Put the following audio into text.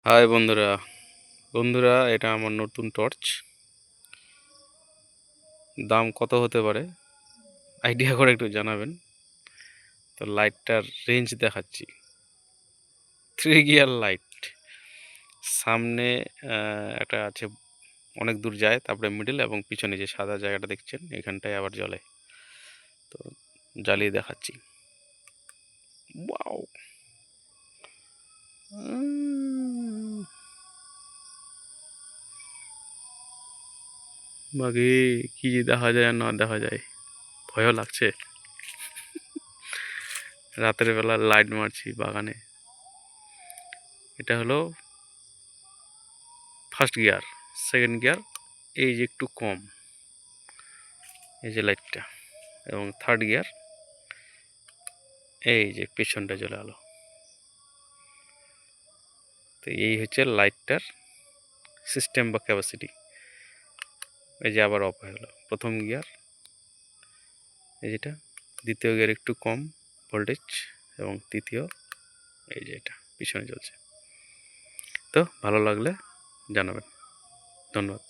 High বন্ধুরা, এটা আমার নতুন টর্চ। দাম কত হতে পারে আইডিয়া করে একটু জানাবেন। তো লাইটটার রেঞ্জ দেখাচ্ছি, 3 গিয়ার লাইট। সামনে একটা আছে, অনেক দূর যায়, তারপরে মিডল এবং পিছনে যে সাদা জায়গাটা দেখছেন এখানটায় আবার জ্বলে। তো জ্বালিয়ে দেখাচ্ছি। ওয়াও! বাকি কি যে দেখা যায় আর না দেখা যায়, ভয়ও লাগছে। রাতের বেলা লাইট মারছি বাগানে। এটা হলো ফার্স্ট গিয়ার, সেকেন্ড গিয়ার এই যে একটু কম, এই যে লাইটটা, এবং থার্ড গিয়ার এই যে পেছনটা চলে গেলো। তো এই হচ্ছে লাইটটার সিস্টেম বা ক্যাপাসিটি। এই যে আবার অফ হয়ে গেলো, প্রথম গিয়ার এই যেটা, দ্বিতীয় গিয়ার একটু কম ভোল্টেজ, এবং তৃতীয় এই যে এটা পিছনে চলছে। তো ভালো লাগলে জানাবেন। ধন্যবাদ।